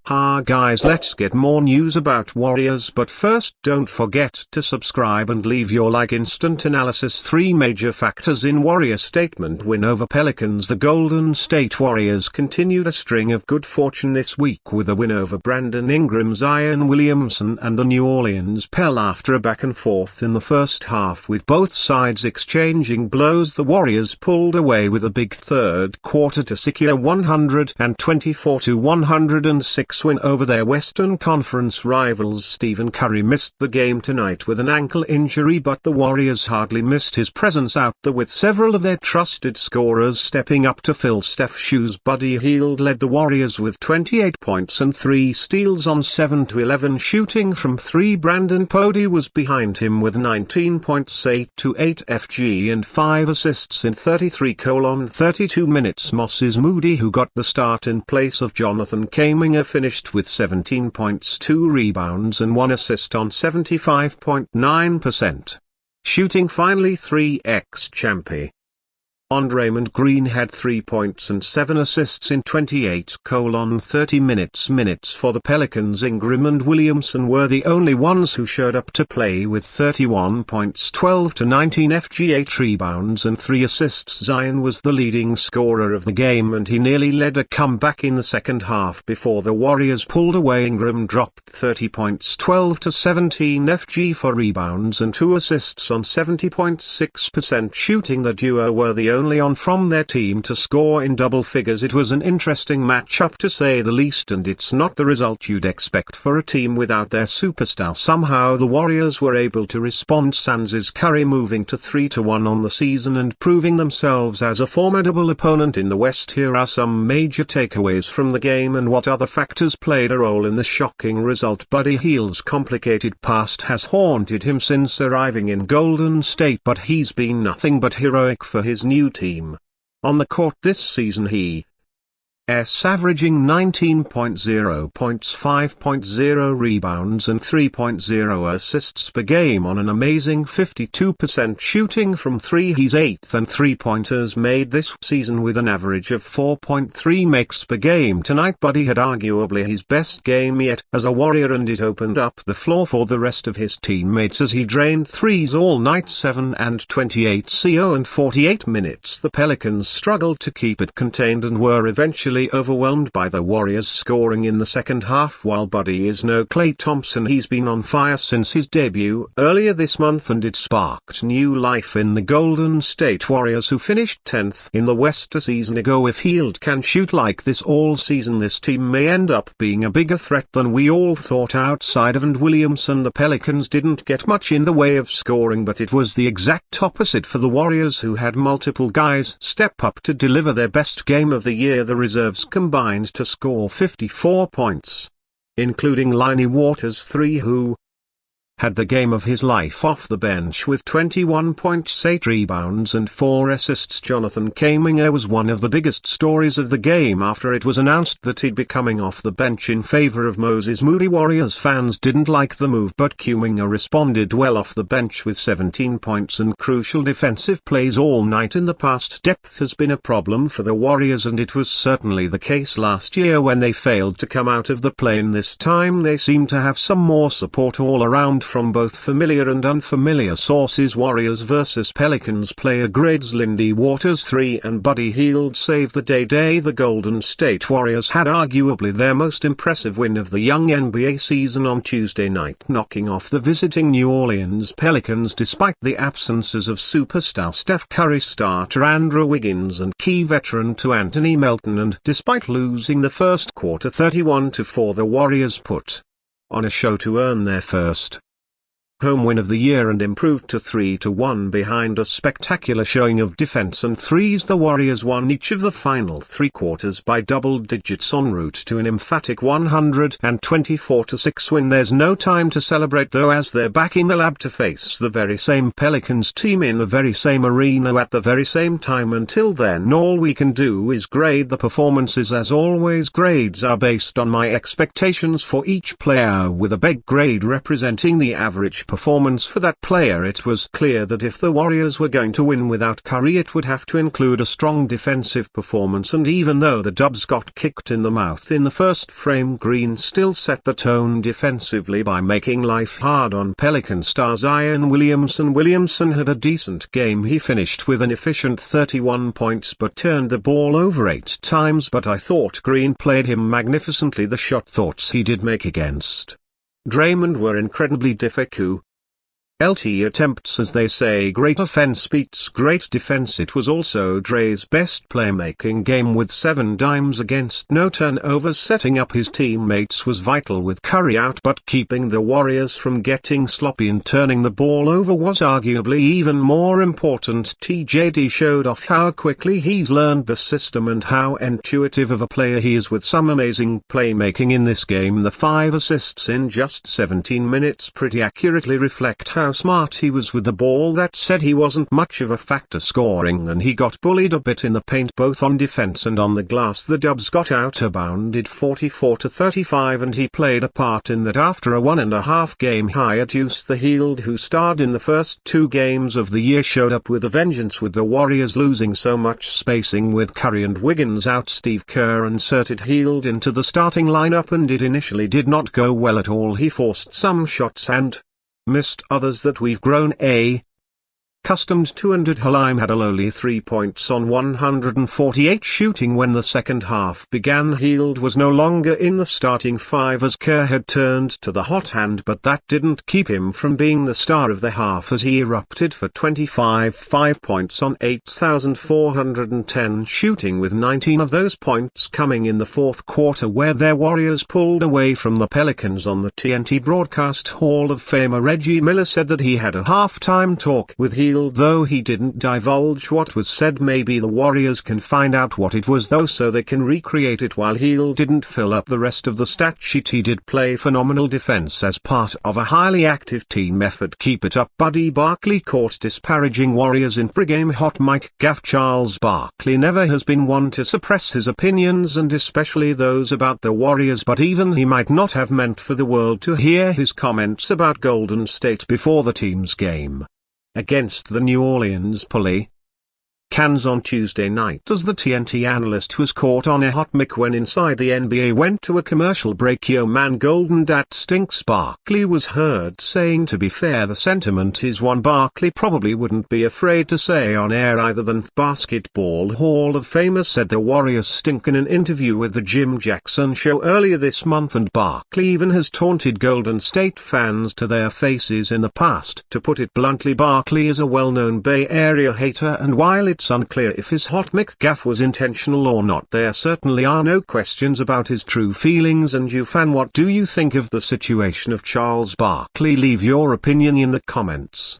Ha guys, let's get more news about Warriors, but first don't forget to subscribe and leave your like. Instant analysis. 3 major factors in Warrior statement win over Pelicans. The Golden State Warriors continued a string of good fortune this week with a win over Brandon Ingram, Zion Williamson and the New Orleans Pel after a back and forth in the first half with both sides exchanging blows. The Warriors pulled away with a big third quarter to secure 124-106 win over their Western Conference rivals. Stephen Curry missed the game tonight with an ankle injury, but the Warriors hardly missed his presence out there with several of their trusted scorers stepping up to fill Steph's shoes. Buddy Hield led the Warriors with 28 points and 3 steals on 7-11 shooting from 3. Brandon Pody was behind him with 19 points, 8 FG and 5 assists in 33:32 minutes. Moses Moody, who got the start in place of Jonathan Kaminger, finished with 17 points, 2 rebounds and 1 assist on 75.9% shooting. Finally, 3x Champy on Draymond Green had 3 points and 7 assists in 28:30 minutes for the Pelicans. Ingram and Williamson were the only ones who showed up to play with 31 points, 12-19 FG, 8 rebounds and 3 assists. Zion was the leading scorer of the game and he nearly led a comeback in the second half before the Warriors pulled away. Ingram dropped 30 points, 12-17 FG, 4 rebounds and 2 assists on 70.6% shooting. The duo were the only on from their team to score in double figures. It was an interesting matchup to say the least, and it's not the result you'd expect for a team without their superstar. Somehow the Warriors were able to respond. Sans Curry moving to 3-1 on the season and proving themselves as a formidable opponent in the West. Here are some major takeaways from the game and what other factors played a role in the shocking result. Buddy Hield's complicated past has haunted him since arriving in Golden State, but he's been nothing but heroic for his new team. On the court this season he averaging 19.0 points, 5.0 rebounds and 3.0 assists per game on an amazing 52% shooting from 3. He's 8th and 3-pointers made this season with an average of 4.3 makes per game. Tonight Buddy had arguably his best game yet as a Warrior, and it opened up the floor for the rest of his teammates as he drained threes all night. 7 and 28 CO and 48 minutes. The Pelicans struggled to keep it contained and were eventually overwhelmed by the Warriors scoring in the second half. While Buddy is no Klay Thompson, he's been on fire since his debut earlier this month, and it sparked new life in the Golden State Warriors, who finished 10th in the West a season ago. If Hield can shoot like this all season, this team may end up being a bigger threat than we all thought. Outside of and Williamson, the Pelicans didn't get much in the way of scoring, but it was the exact opposite for the Warriors, who had multiple guys step up to deliver their best game of the year. The reserves combined to score 54 points, including Lonnie Waters 3, who had the game of his life off the bench with 21 points, 8 rebounds and 4 assists. Jonathan Kaminger was one of the biggest stories of the game after it was announced that he'd be coming off the bench in favor of Moses Moody. Warriors fans didn't like the move, but Kaminger responded well off the bench with 17 points and crucial defensive plays all night. In the past, depth has been a problem for the Warriors, and it was certainly the case last year when they failed to come out of the play-in. This time they seem to have some more support all around from both familiar and unfamiliar sources. Warriors vs Pelicans player grades: Lindy Waters 3 and Buddy Hield save the day. The Golden State Warriors had arguably their most impressive win of the young NBA season on Tuesday night, knocking off the visiting New Orleans Pelicans despite the absences of superstar Steph Curry, starter Andrew Wiggins and key veteran Anthony Melton, and despite losing the first quarter 31-4, the Warriors put on a show to earn their first home win of the year and improved to 3-1 behind a spectacular showing of defense and threes. The Warriors won each of the final 3 quarters by double digits en route to an emphatic 124-6 win. There's no time to celebrate though, as they're back in the lab to face the very same Pelicans team in the very same arena at the very same time. Until then, all we can do is grade the performances. As always, grades are based on my expectations for each player, with a big grade representing the average performance for that player. It was clear that if the Warriors were going to win without Curry, it would have to include a strong defensive performance, and even though the Dubs got kicked in the mouth in the first frame, Green still set the tone defensively by making life hard on Pelican star Zion Williamson. Williamson had a decent game. He finished with an efficient 31 points but turned the ball over 8 times, but I thought Green played him magnificently. The shot thoughts he did make against Draymond were incredibly difficult. LT attempts, as they say, great offense beats great defense. It was also Dre's best playmaking game with 7 dimes against no turnovers. Setting up his teammates was vital with Curry out, but keeping the Warriors from getting sloppy and turning the ball over was arguably even more important. TJD showed off how quickly he's learned the system and how intuitive of a player he is, with some amazing playmaking in this game. The 5 assists in just 17 minutes pretty accurately reflect how smart he was with the ball. That said, he wasn't much of a factor scoring, and he got bullied a bit in the paint both on defense and on the glass. The Dubs got out-rebounded 44-35, and he played a part in that. After a 1.5 game hiatus, the Heald, who starred in the first 2 games of the year, showed up with a vengeance. With the Warriors losing so much spacing with Curry and Wiggins out, Steve Kerr inserted Heald into the starting lineup, and it initially did not go well at all. He forced some shots and missed others that we've grown accustomed to, and Halim had a lowly 3 points on 148 shooting when the second half began. Heald was no longer in the starting 5 as Kerr had turned to the hot hand, but that didn't keep him from being the star of the half as he erupted for 5 points on 8,410 shooting, with 19 of those points coming in the fourth quarter, where their Warriors pulled away from the Pelicans. On the TNT broadcast, Hall of Famer Reggie Miller said that he had a halftime talk with Heald, though he didn't divulge what was said. Maybe the Warriors can find out what it was though, so they can recreate it. While Heald didn't fill up the rest of the stat sheet, he did play phenomenal defense as part of a highly active team effort. Keep it up, buddy. Barkley caught disparaging Warriors in pregame hot mic gaffe. Charles Barkley never has been one to suppress his opinions, and especially those about the Warriors, but even he might not have meant for the world to hear his comments about Golden State before the team's game against the New Orleans Pelicans on Tuesday night, as the TNT analyst was caught on a hot mic when Inside the NBA went to a commercial break. Yo man, Golden Dat stinks, Barkley was heard saying. To be fair, the sentiment is one Barkley probably wouldn't be afraid to say on air either. Than Basketball Hall of Famer said the Warriors stink in an interview with the Jim Jackson Show earlier this month, and Barkley even has taunted Golden State fans to their faces in the past. To put it bluntly, Barkley is a well-known Bay Area hater, and while it's unclear if his hot mic gaffe was intentional or not, there certainly are no questions about his true feelings. And you fan, what do you think of the situation of Charles Barkley? Leave your opinion in the comments.